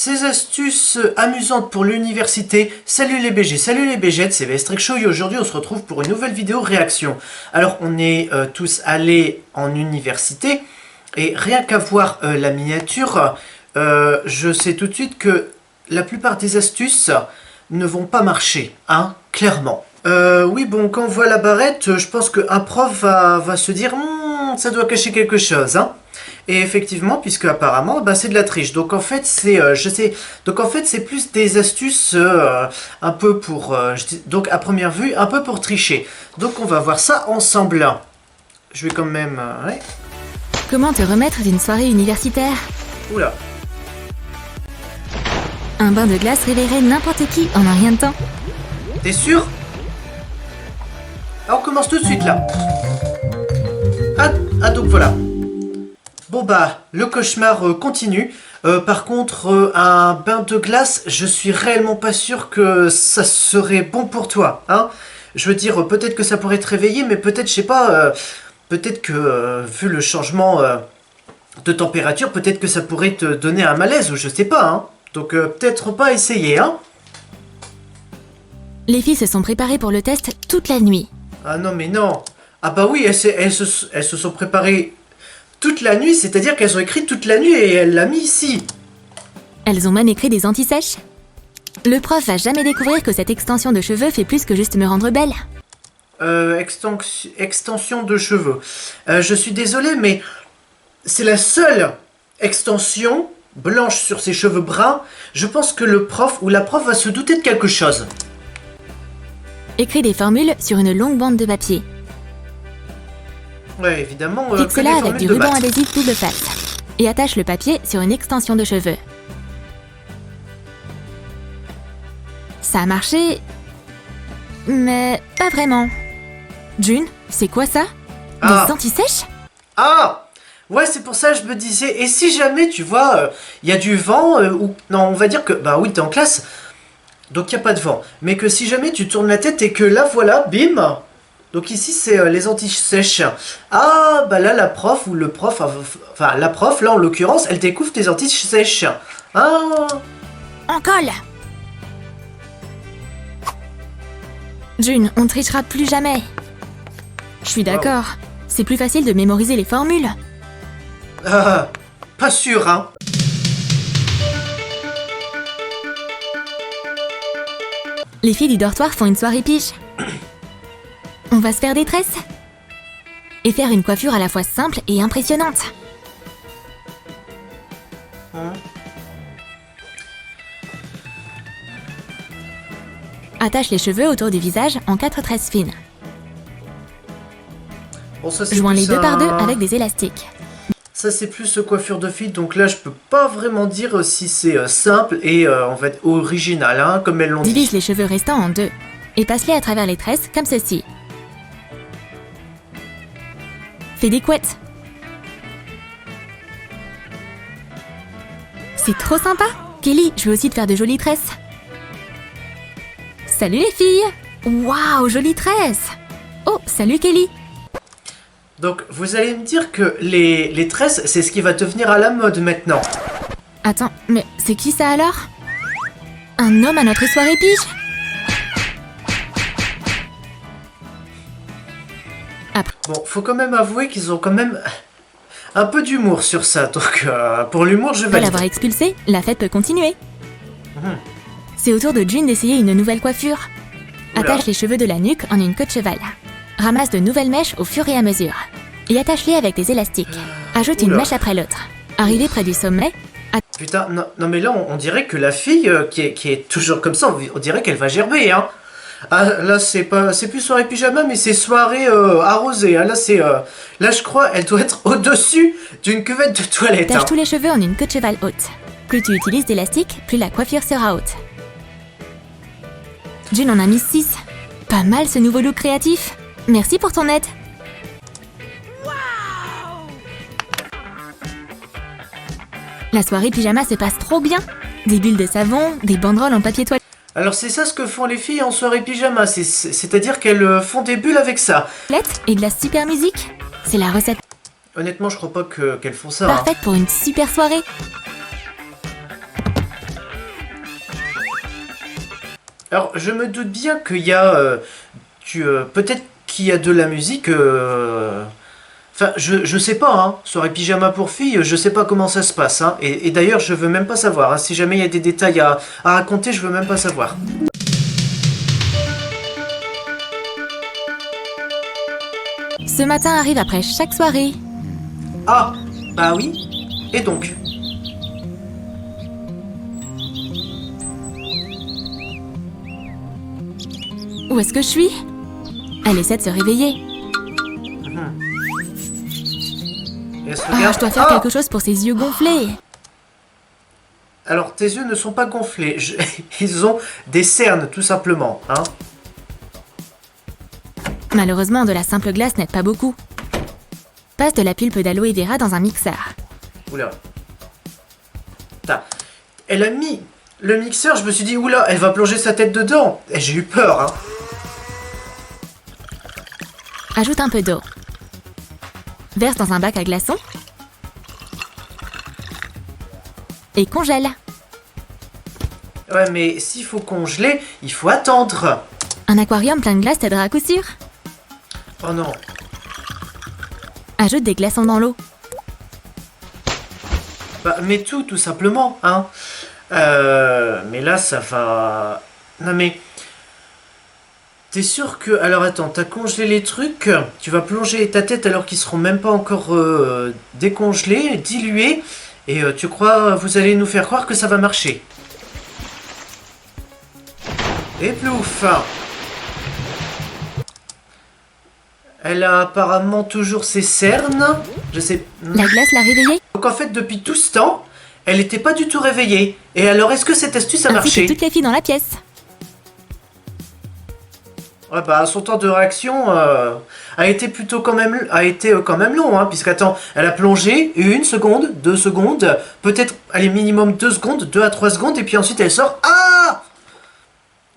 Ces astuces amusantes pour l'université. Salut les BG, salut les BG, c'est Vestrix Show et aujourd'hui on se retrouve pour une nouvelle vidéo réaction. Alors on est tous allés en université et rien qu'à voir la miniature, je sais tout de suite que la plupart des astuces ne vont pas marcher, hein, clairement. Oui bon, quand on voit la barrette, je pense qu'un prof va se dire ça doit cacher quelque chose, hein. Et effectivement, puisque apparemment, c'est de la triche. Donc en fait, c'est plus des astuces un peu pour, donc à première vue, un peu pour tricher. Donc on va voir ça ensemble. Je vais quand même, ouais. Comment te remettre d'une soirée universitaire? Oula. Un bain de glace réveillerait n'importe qui en un rien de temps. T'es sûr? Alors on commence tout de suite là. Ah donc voilà. Bon le cauchemar continue. Par contre, un bain de glace, je suis réellement pas sûr que ça serait bon pour toi, hein. Je veux dire, peut-être que ça pourrait te réveiller, mais peut-être, je sais pas, peut-être que, vu le changement de température, peut-être que ça pourrait te donner un malaise, ou je sais pas, hein. Donc, peut-être pas essayer, hein. Les filles se sont préparées pour le test toute la nuit. Ah non, mais non. Ah bah oui, elles se sont préparées toute la nuit, c'est-à-dire qu'elles ont écrit toute la nuit et elle l'a mis ici. Elles ont même écrit des anti-sèches. Le prof va jamais découvrir que cette extension de cheveux fait plus que juste me rendre belle. Extension de cheveux. Je suis désolé, mais c'est la seule extension blanche sur ses cheveux bruns. Je pense que le prof ou la prof va se douter de quelque chose. Écris des formules sur une longue bande de papier. Ouais, évidemment. Fixe-la avec du ruban adhésif double face. Et attache le papier sur une extension de cheveux. Ça a marché... mais pas vraiment. June, c'est quoi ça? Des anti-sèches? Ah! Ouais, c'est pour ça que je me disais, et si jamais, tu vois, il y a du vent, ou... Non, on va dire que... Bah oui, t'es en classe, donc il n'y a pas de vent. Mais que si jamais tu tournes la tête et que là, voilà, bim. Donc ici, c'est les anti-sèches. Ah, bah là, la prof ou le prof... Enfin, la prof, là, en l'occurrence, elle découvre tes anti-sèches. Ah! En colle! June, on ne trichera plus jamais. Je suis d'accord. Wow. C'est plus facile de mémoriser les formules. Pas sûr, hein. Les filles du dortoir font une soirée piche. On va se faire des tresses. Et faire une coiffure à la fois simple et impressionnante. Attache les cheveux autour du visage en 4 tresses fines. Bon, ça, joins les deux par deux avec des élastiques. Ça c'est plus coiffure de fille, donc là je peux pas vraiment dire si c'est simple et en fait original, hein, comme elles l'ont dit. Divise les cheveux restants en deux et passe-les à travers les tresses comme ceci. Fais des couettes. C'est trop sympa. Kelly, je veux aussi te faire de jolies tresses. Salut les filles. Waouh, jolie tresse. Oh, salut Kelly. Donc, vous allez me dire que les tresses, c'est ce qui va devenir à la mode maintenant. Attends, mais c'est qui ça alors? Un homme à notre soirée piche? Après. Bon, faut quand même avouer qu'ils ont quand même un peu d'humour sur ça. Donc, pour l'humour, je vais... Après l'avoir expulsé, la fête peut continuer. C'est au tour de June d'essayer une nouvelle coiffure. Attache les cheveux de la nuque en une queue de cheval. Ramasse de nouvelles mèches au fur et à mesure. Et attache-les avec des élastiques. Ajoute une mèche après l'autre. Arrivé près du sommet... Putain, non mais là, on dirait que la fille qui est toujours comme ça, on dirait qu'elle va gerber, hein. Ah, là, c'est plus soirée pyjama, mais c'est soirée arrosée, hein. Là, là, je crois, elle doit être au-dessus d'une cuvette de toilette. Attache tous les cheveux en une queue de cheval haute. Plus tu utilises d'élastique, plus la coiffure sera haute. June en a mis 6. Pas mal ce nouveau look créatif. Merci pour ton aide. Wow. La soirée pyjama se passe trop bien. Des bulles de savon, des banderoles en papier toilette. Alors c'est ça ce que font les filles en soirée pyjama, c'est-à-dire qu'elles font des bulles avec ça. Et de la super musique. C'est la recette. Honnêtement, je crois pas qu'elles font ça. Parfaite pour une super soirée. Alors, je me doute bien qu'il y a... peut-être qu'il y a de la musique... Enfin, je sais pas, hein. Sur les pyjamas pour filles, je sais pas comment ça se passe, hein. Et d'ailleurs, je veux même pas savoir, hein. Si jamais il y a des détails à raconter, je veux même pas savoir. Ce matin arrive après chaque soirée. Ah, bah oui. Et donc? Où est-ce que je suis? Elle essaie de se réveiller. Et elle se Ah, regarde. je dois faire quelque chose pour ses yeux gonflés. Alors, tes yeux ne sont pas gonflés. Ils ont des cernes, tout simplement, hein. Malheureusement, de la simple glace n'aide pas beaucoup. Passe de la pulpe d'aloe vera dans un mixeur. Oula. Putain. Elle a mis le mixeur, je me suis dit, oula, elle va plonger sa tête dedans. Et j'ai eu peur, hein. Ajoute un peu d'eau. Verse dans un bac à glaçons. Et congèle. Ouais, mais s'il faut congeler, il faut attendre. Un aquarium plein de glace t'aidera à coup sûr. Oh non. Ajoute des glaçons dans l'eau. Bah, mets tout simplement, hein. Mais là, ça va... Non mais... T'es sûr que... Alors attends, t'as congelé les trucs, tu vas plonger ta tête alors qu'ils seront même pas encore décongelés, dilués, et tu crois vous allez nous faire croire que ça va marcher. Et plouf. Elle a apparemment toujours ses cernes, je sais... La glace l'a réveillée. Donc en fait, depuis tout ce temps, elle n'était pas du tout réveillée. Et alors, est-ce que cette astuce a Ainsi marché? que toutes les filles dans la pièce. Ouais, bah, son temps de réaction a été quand même long, hein, puisqu'attends, elle a plongé 1 seconde, 2 secondes, peut-être, allez, minimum 2 secondes, 2 à 3 secondes, et puis ensuite elle sort, ah!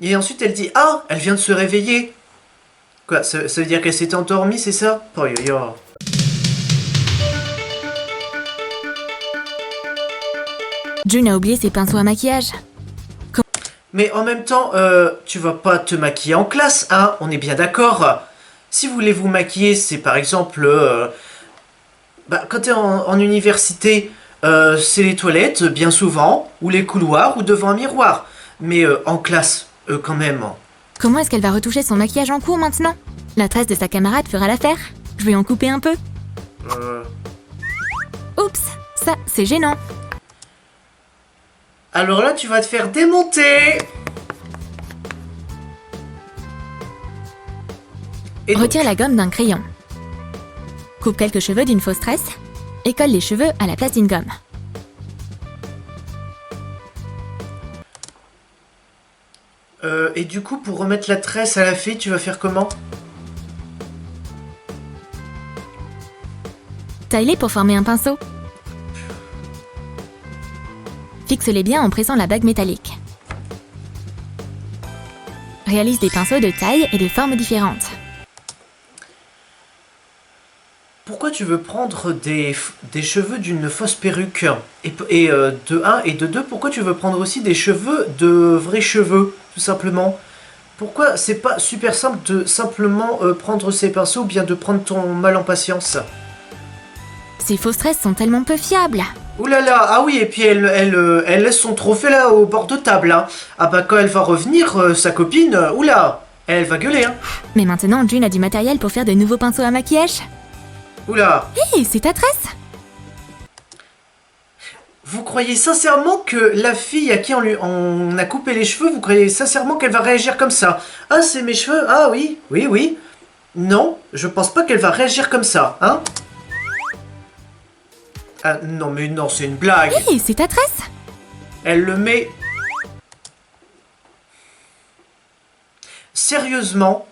Et ensuite elle dit, ah, elle vient de se réveiller. Quoi, ça veut dire qu'elle s'était endormie, c'est ça? Oh, yo, yo. June a oublié ses pinceaux à maquillage. Mais en même temps, tu vas pas te maquiller en classe, hein, on est bien d'accord. Si vous voulez vous maquiller, c'est par exemple... quand t'es en université, c'est les toilettes, bien souvent, ou les couloirs, ou devant un miroir. Mais en classe, quand même. Comment est-ce qu'elle va retoucher son maquillage en cours maintenant? La tresse de sa camarade fera l'affaire. Je vais en couper un peu. Oups, ça, c'est gênant. Alors là, tu vas te faire démonter. Et donc, Retire la gomme d'un crayon. Coupe quelques cheveux d'une fausse tresse et colle les cheveux à la place d'une gomme. et du coup, pour remettre la tresse à la fille, tu vas faire comment? Taille-les pour former un pinceau. Fixe-les bien en pressant la bague métallique. Réalise des pinceaux de taille et de formes différentes. Pourquoi tu veux prendre des cheveux d'une fausse perruque? Et de 1 et de 2, pourquoi tu veux prendre aussi des cheveux de vrais cheveux, tout simplement? Pourquoi c'est pas super simple de simplement prendre ces pinceaux ou bien de prendre ton mal en patience? Ces fausses tresses sont tellement peu fiables. Ouh là là, ah oui, et puis elle laisse son trophée là au bord de table, hein. Ah bah quand elle va revenir, sa copine, oula, elle va gueuler, hein. Mais maintenant, June a du matériel pour faire de nouveaux pinceaux à maquillage. Oula. Hé, c'est ta tresse! Vous croyez sincèrement que la fille à qui on a coupé les cheveux, vous croyez sincèrement qu'elle va réagir comme ça? Ah, c'est mes cheveux? Ah oui, oui, oui. Non, je pense pas qu'elle va réagir comme ça, hein? Ah non, mais non, c'est une blague. Hé, c'est ta tresse! Elle le met... Sérieusement?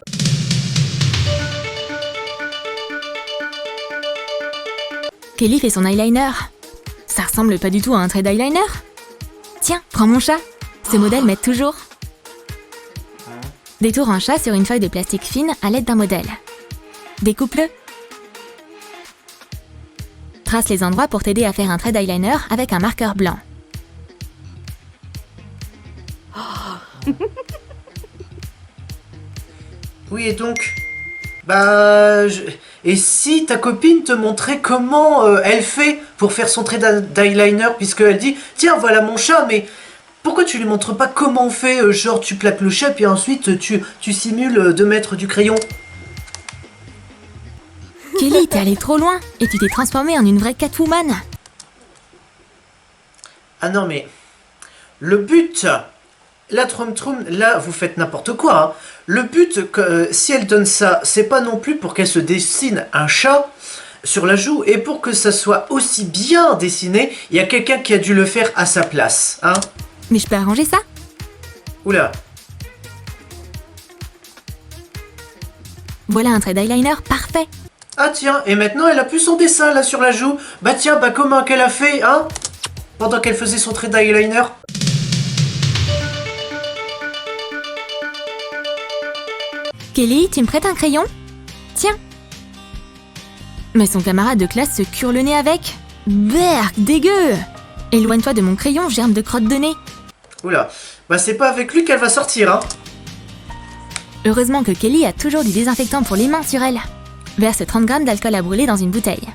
Kelly fait son eyeliner. Ça ressemble pas du tout à un trait d'eyeliner. Tiens, prends mon chat. Ce modèle m'aide toujours. Détourne un chat sur une feuille de plastique fine à l'aide d'un modèle. Découpe-le. Trace les endroits pour t'aider à faire un trait d'eyeliner avec un marqueur blanc. Oui, et donc... Bah... Et si ta copine te montrait comment elle fait pour faire son trait d'eyeliner, puisqu'elle dit « Tiens, voilà mon chat, mais pourquoi tu lui montres pas comment on fait genre, tu plaques le chat, puis ensuite tu simules de mettre du crayon ?» Kelly, t'es allée trop loin et tu t'es transformée en une vraie Catwoman. Ah non, mais... Le but... La Troum Troum, là, vous faites n'importe quoi. Hein. Le but, si elle donne ça, c'est pas non plus pour qu'elle se dessine un chat sur la joue. Et pour que ça soit aussi bien dessiné, il y a quelqu'un qui a dû le faire à sa place. Hein. Mais je peux arranger ça? Oula. Voilà un trait d'eyeliner parfait. Ah tiens, et maintenant elle a plus son dessin là sur la joue. Bah tiens, bah comment qu'elle a fait, hein? Pendant qu'elle faisait son trait d'eyeliner. Kelly, tu me prêtes un crayon? Tiens. Mais son camarade de classe se cure le nez avec. Berk, dégueu! Éloigne-toi de mon crayon, germe de crotte de nez. Oula, bah c'est pas avec lui qu'elle va sortir, hein. Heureusement que Kelly a toujours du désinfectant pour les mains sur elle. Verse 30 g d'alcool à brûler dans une bouteille.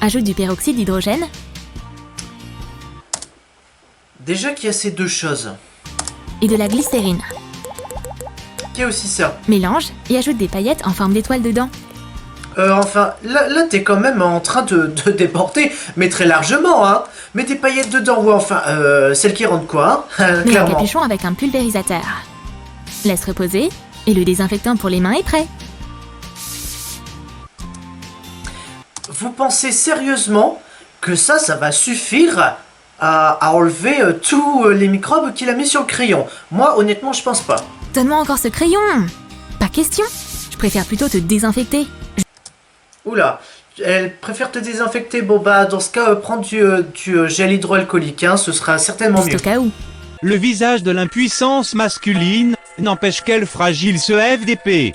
Ajoute du peroxyde d'hydrogène. Déjà qu'il y a ces deux choses. Et de la glycérine. Il y a aussi ça. Mélange et ajoute des paillettes en forme d'étoile dedans. Enfin, là t'es quand même en train de déporter, mais très largement, hein. Mets des paillettes dedans, ou enfin, celles qui rendent quoi, hein. Mets un Clairement. capuchon avec un pulvérisateur. Laisse reposer et le désinfectant pour les mains est prêt. Vous pensez sérieusement que ça va suffire à enlever tous les microbes qu'il a mis sur le crayon? Moi, honnêtement, je pense pas. Donne-moi encore ce crayon. Pas question. Je préfère plutôt te désinfecter. Oula, elle préfère te désinfecter. Bon bah, dans ce cas, prends du gel hydroalcoolique, hein, ce sera certainement Juste mieux. au cas où. Le visage de l'impuissance masculine n'empêche qu'elle fragile se hève d'épée.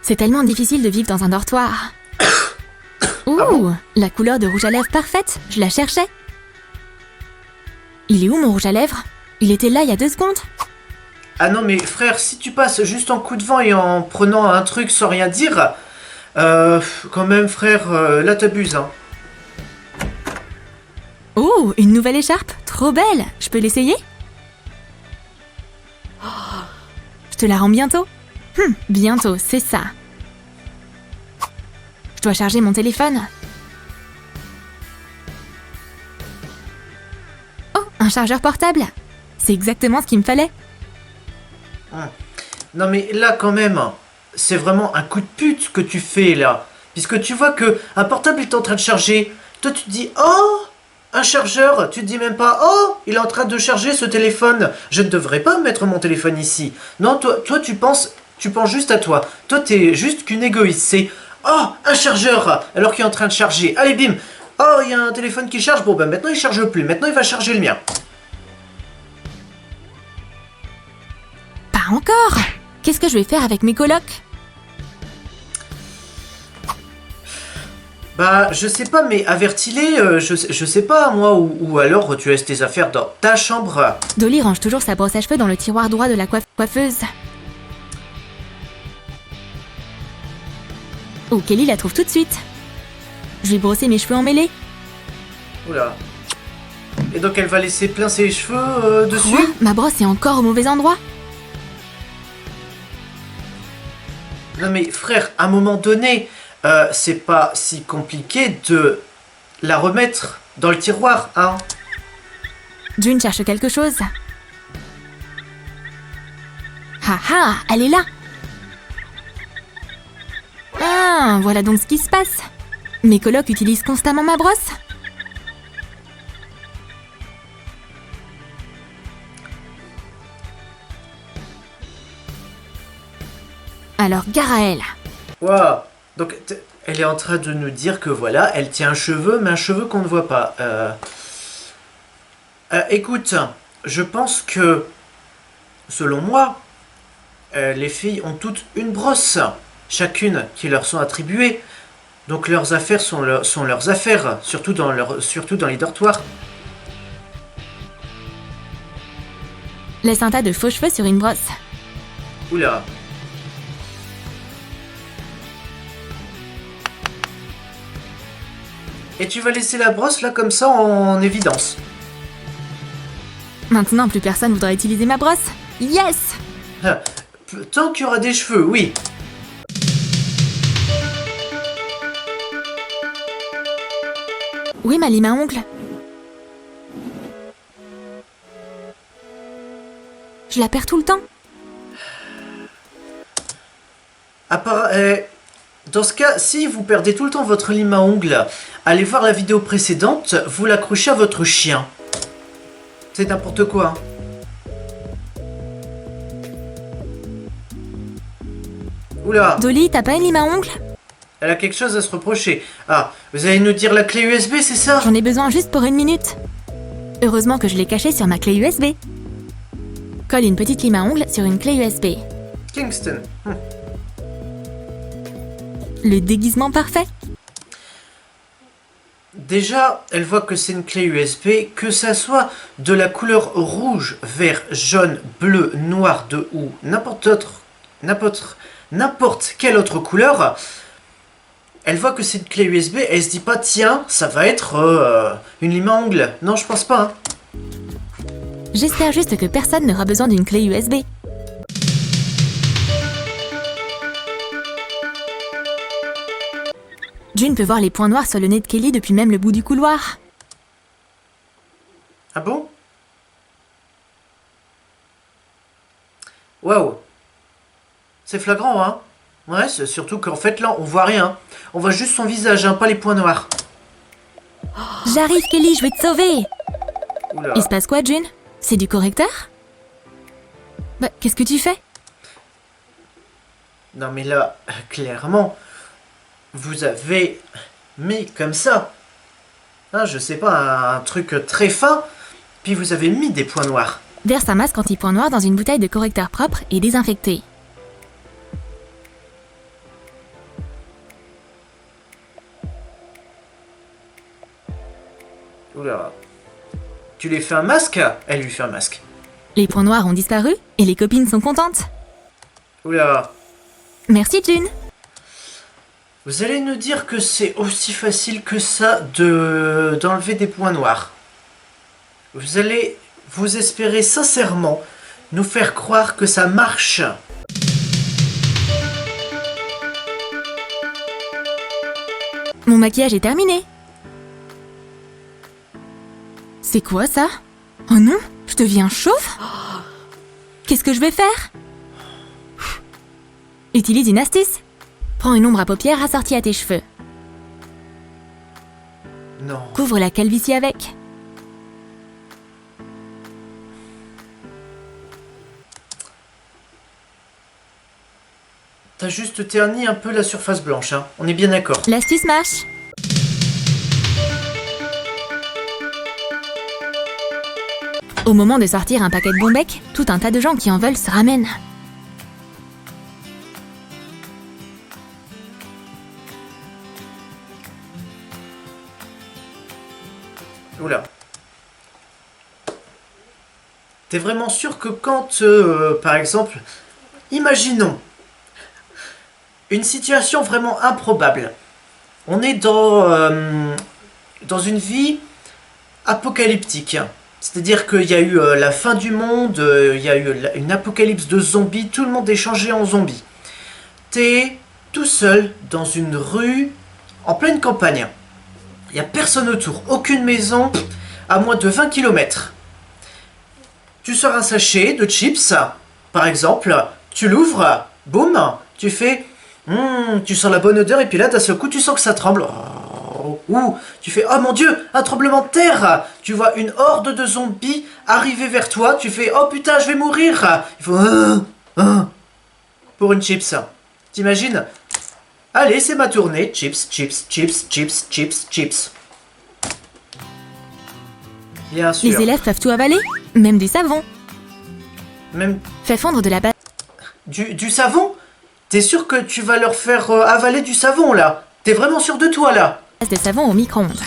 C'est tellement difficile de vivre dans un dortoir. Ouh, la couleur de rouge à lèvres parfaite. Je la cherchais. Il est où mon rouge à lèvres? Il était là il y a 2 secondes. Ah non mais frère, si tu passes juste en coup de vent et en prenant un truc sans rien dire, quand même frère, là t'abuses, hein. Oh, une nouvelle écharpe. Trop belle. Je peux l'essayer? Je te la rends bientôt. Bientôt, c'est ça. Je dois charger mon téléphone. Oh, un chargeur portable. C'est exactement ce qu'il me fallait. Non mais là quand même, c'est vraiment un coup de pute que tu fais là. Puisque tu vois que un portable est en train de charger. Toi tu te dis, oh, un chargeur. Tu te dis même pas, oh, il est en train de charger ce téléphone. Je ne devrais pas mettre mon téléphone ici. Non, toi tu penses juste à toi. Toi t'es juste qu'une égoïste. C'est, oh, un chargeur. Alors qu'il est en train de charger. Allez bim. Oh, il y a un téléphone qui charge. Bon ben maintenant il charge plus. Maintenant il va charger le mien. Pas encore. Qu'est-ce que je vais faire avec mes colocs? Bah, je sais pas, mais avertis-les, je sais pas, moi, ou alors tu laisses tes affaires dans ta chambre. Dolly range toujours sa brosse à cheveux dans le tiroir droit de la coiffeuse. Oh, Kelly la trouve tout de suite. Je vais brosser mes cheveux emmêlés. Oula. Et donc elle va laisser plein ses cheveux dessus? Quoi? Ma brosse est encore au mauvais endroit. Non mais frère, à un moment donné, c'est pas si compliqué de la remettre dans le tiroir, hein. June cherche quelque chose. Ah ah, elle est là. Ah, voilà donc ce qui se passe. Mes colocs utilisent constamment ma brosse. Alors, gare à elle. Waouh. Donc elle est en train de nous dire que voilà, elle tient un cheveu, mais un cheveu qu'on ne voit pas. Écoute, je pense que, selon moi, les filles ont toutes une brosse, chacune qui leur sont attribuées. Donc leurs affaires sont leurs affaires, surtout dans les dortoirs. Laisse un tas de faux cheveux sur une brosse. Oula. Et tu vas laisser la brosse là comme ça en évidence. Maintenant, plus personne voudra utiliser ma brosse. Yes! Ah, tant qu'il y aura des cheveux, oui. Où est ma lime à ongles? Je la perds tout le temps. Dans ce cas, si vous perdez tout le temps votre lime à ongles, allez voir la vidéo précédente, vous l'accrochez à votre chien. C'est n'importe quoi. Oula, Dolly, t'as pas une lime à ongles? elle a quelque chose à se reprocher. Ah, vous allez nous dire la clé USB, c'est ça? J'en ai besoin juste pour 1 minute. Heureusement que je l'ai cachée sur ma clé USB. Colle une petite lime à ongles sur une clé USB. Kingston. Le déguisement parfait. Déjà, elle voit que c'est une clé USB, que ça soit de la couleur rouge, vert, jaune, bleu, noir ou n'importe quelle autre couleur. Elle voit que c'est une clé USB, elle se dit pas tiens, ça va être une lime à ongles. Non, je pense pas. Hein. J'espère juste que personne n'aura besoin d'une clé USB. June peut voir les points noirs sur le nez de Kelly depuis même le bout du couloir. Ah bon? Waouh! C'est flagrant, hein? Ouais, c'est surtout qu'en fait là, on voit rien. On voit juste son visage, hein, pas les points noirs. J'arrive, Kelly, je vais te sauver! Oula. Il se passe quoi, June? C'est du correcteur? Bah, qu'est-ce que tu fais? Non mais là, clairement, vous avez mis comme ça. Hein, je sais pas, un truc très fin, puis vous avez mis des points noirs. Verse un masque anti-point noir dans une bouteille de correcteur propre et désinfecté. Oula. Tu lui fais un masque? Elle lui fait un masque. Les points noirs ont disparu et les copines sont contentes. Oula. Merci, June. Vous allez nous dire que c'est aussi facile que ça d'enlever des points noirs. Vous espérez sincèrement nous faire croire que ça marche. Mon maquillage est terminé. C'est quoi ça? Oh non, je deviens chauve? Qu'est-ce que je vais faire? Utilise une astuce. Prends une ombre à paupières assortie à tes cheveux. Non. Couvre la calvitie avec. T'as juste terni un peu la surface blanche, hein. On est bien d'accord. L'astuce marche. Au moment de sortir un paquet de bons becs, tout un tas de gens qui en veulent se ramènent. Oula. T'es vraiment sûr que quand, par exemple, imaginons une situation vraiment improbable. On est dans une vie apocalyptique. C'est-à-dire qu'il y a eu la fin du monde, il y a eu une apocalypse de zombies, tout le monde est changé en zombies. T'es tout seul dans une rue en pleine campagne. Il n'y a personne autour, aucune maison à moins de 20 km. Tu sors un sachet de chips, par exemple, tu l'ouvres, boum, tu fais... tu sens la bonne odeur et puis là d'un seul coup tu sens que ça tremble. Ou tu fais oh mon dieu, un tremblement de terre. Tu vois une horde de zombies arriver vers toi, tu fais oh putain je vais mourir. Il faut pour une chips. T'imagines? Allez c'est ma tournée, chips, chips, chips, chips, chips, chips. Bien sûr. Les élèves peuvent tout avaler, même du savon. Même Fais fondre de la base du savon? T'es sûr que tu vas leur faire avaler du savon là? T'es vraiment sûr de toi là? de savon au micro-ondes.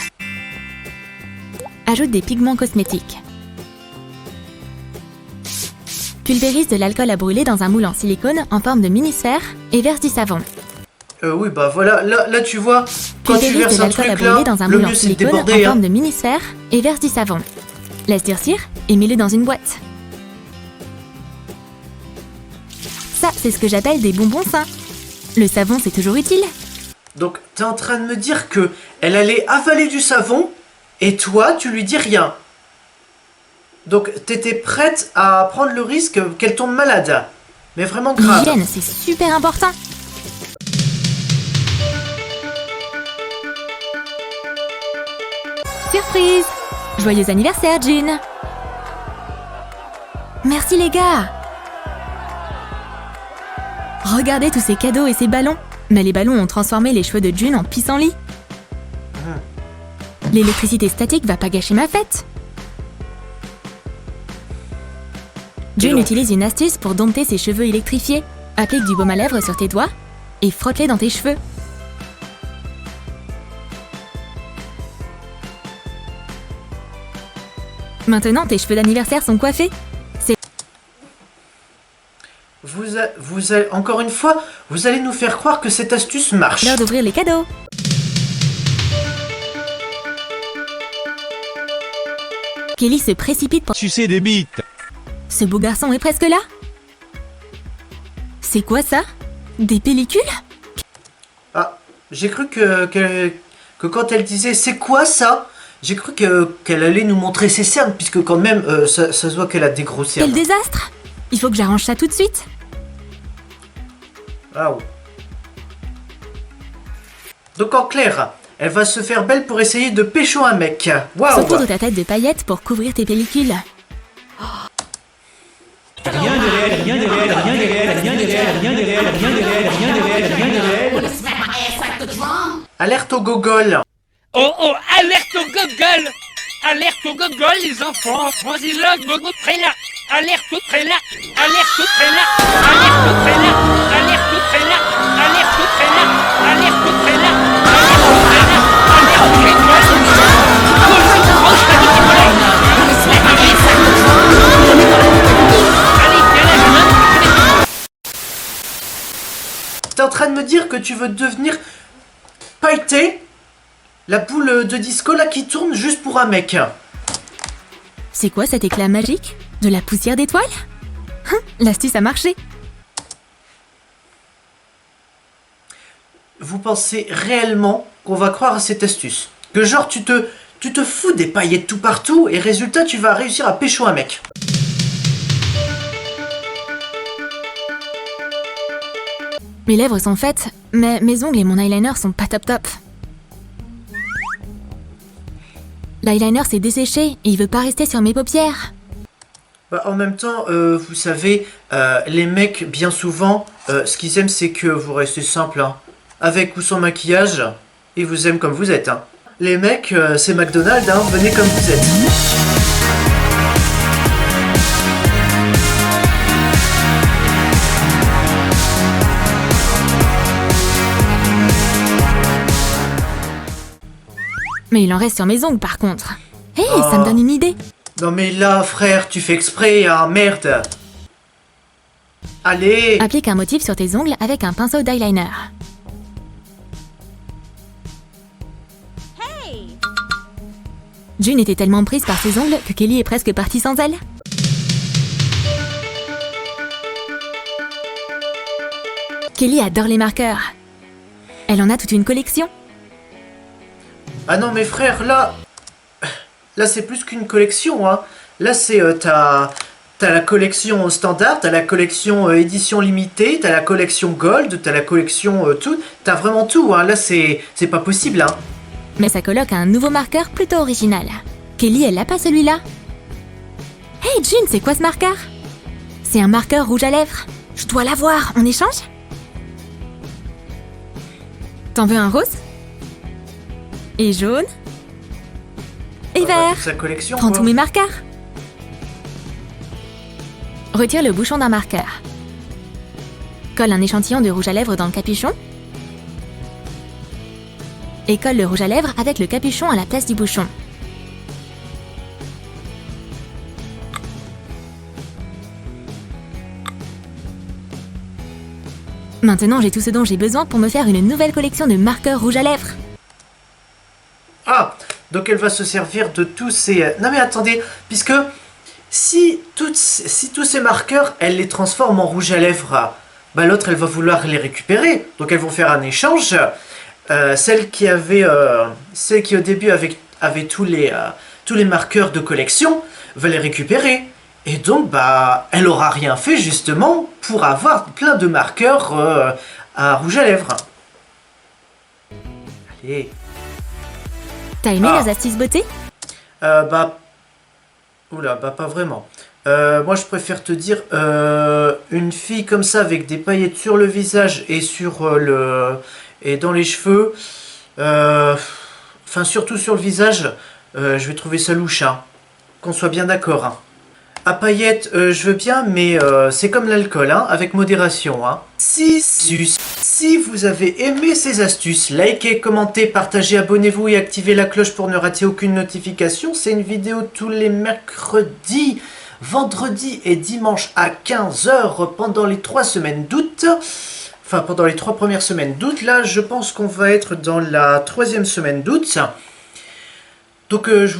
Ajoute des pigments cosmétiques. Pulvérise de l'alcool à brûler dans un moule en silicone en forme de mini-sphère et verse du savon. Oui, bah voilà, là tu vois, quand tu Pulvérise verses de un l'alcool à truc brûler là, dans un le moule en mieux c'est de silicone en déborder. forme de mini-sphère et verse du savon. Laisse durcir et mets-le dans une boîte. Ça, c'est ce que j'appelle des bonbons sains. Le savon, c'est toujours utile. Donc t'es en train de me dire que elle allait avaler du savon et toi tu lui dis rien. Donc t'étais prête à prendre le risque qu'elle tombe malade. Mais vraiment grave. L'hygiène, c'est super important. Surprise! Joyeux anniversaire, June! Merci les gars! Regardez tous ces cadeaux et ces ballons. Mais les ballons ont transformé les cheveux de June en pissenlit. L'électricité statique va pas gâcher ma fête. June donc utilise une astuce pour dompter ses cheveux électrifiés. Applique du baume à lèvres sur tes doigts et frotte-les dans tes cheveux. Maintenant, tes cheveux d'anniversaire sont coiffés. Encore une fois, vous allez nous faire croire que cette astuce marche. L'heure d'ouvrir les cadeaux. Kelly se précipite pour... Sucer des bites. Ce beau garçon est presque là. C'est quoi ça? Des pellicules? Ah, j'ai cru que quand elle disait c'est quoi ça, j'ai cru qu'elle allait nous montrer ses cernes, puisque quand même ça se voit qu'elle a des gros cernes. Quel désastre! Il faut que j'arrange ça tout de suite. Ah oui. Donc en clair, elle va se faire belle pour essayer de pécho un mec. Waouh! Saupoudre ta tête de paillettes pour couvrir tes pellicules. Rien de réel, rien de réel, rien de réel, rien de réel, rien de réel, rien de réel, rien de réel, rien de réel. Alerte au gogol. Oh oh, alerte au gogol! Alerte au gogol, les enfants! Transislogue, gogo prélat! Alerte au prélat! Alerte au prélat! Alerte au prélat! Alerte au prélat! Alerte au prélat! Alerte au prélat! Alerte au prélat! Alerte au T'es en train de me dire que tu veux devenir pailleté? La boule de disco là qui tourne juste pour un mec. C'est quoi cet éclat magique? De la poussière d'étoiles? L'astuce a marché. Vous pensez réellement qu'on va croire à cette astuce? Que genre tu te fous des paillettes tout partout et résultat tu vas réussir à pécho un mec. Mes lèvres sont faites, mais mes ongles et mon eyeliner sont pas top top. L'eyeliner s'est desséché et il veut pas rester sur mes paupières. Bah, en même temps, vous savez, les mecs, bien souvent, ce qu'ils aiment, c'est que vous restez simple, hein. Avec ou sans maquillage, ils vous aiment comme vous êtes. Hein. Les mecs, c'est McDonald's, hein, venez comme vous êtes. Mais il en reste sur mes ongles par contre. Hé, ça me donne une idée. Non mais là, frère, tu fais exprès, hein, merde. Allez. Applique un motif sur tes ongles avec un pinceau d'eyeliner. June était tellement prise par ses ongles que Kelly est presque partie sans elle. Kelly adore les marqueurs. Elle en a toute une collection. Ah non mais frère, là c'est plus qu'une collection, hein. Là c'est t'as la collection standard, t'as la collection édition limitée, t'as la collection gold, t'as la collection tout, t'as vraiment tout, hein. Là c'est pas possible, hein. Mais sa coloc a un nouveau marqueur plutôt original. Kelly, elle n'a pas celui-là. Hey June, c'est quoi ce marqueur? C'est un marqueur rouge à lèvres. Je dois l'avoir, on échange? T'en veux un rose? Et jaune? Et vert? Toute sa collection, Prends quoi. tous mes marqueurs. Retire le bouchon d'un marqueur. Colle un échantillon de rouge à lèvres dans le capuchon. Et colle le rouge à lèvres avec le capuchon à la place du bouchon. Maintenant, j'ai tout ce dont j'ai besoin pour me faire une nouvelle collection de marqueurs rouges à lèvres. Ah, donc elle va se servir de tous ces... Non mais attendez, puisque si tous ces marqueurs, elle les transforme en rouge à lèvres, bah l'autre elle va vouloir les récupérer. Donc elles vont faire un échange. Celle qui au début avait tous les marqueurs de collection va les récupérer. Et donc bah elle aura rien fait justement pour avoir plein de marqueurs à rouge à lèvres. Allez. T'as aimé nos astuces beauté? Bah... Oula, bah pas vraiment. Moi je préfère te dire, une fille comme ça avec des paillettes sur le visage et et dans les cheveux, enfin surtout sur le visage, je vais trouver ça louche, hein. Qu'on soit bien d'accord, hein. À paillettes, je veux bien, mais c'est comme l'alcool, hein, avec modération, hein. Si vous avez aimé ces astuces, likez, commentez, partagez, abonnez-vous et activez la cloche pour ne rater aucune notification. C'est une vidéo tous les mercredis, vendredis et dimanche à 15 h pendant les 3 semaines d'août. Enfin, pendant les 3 premières semaines d'août. Là, je pense qu'on va être dans la 3e semaine d'août. Donc, je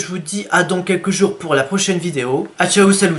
vous dis à dans quelques jours pour la prochaine vidéo. A ciao, salut.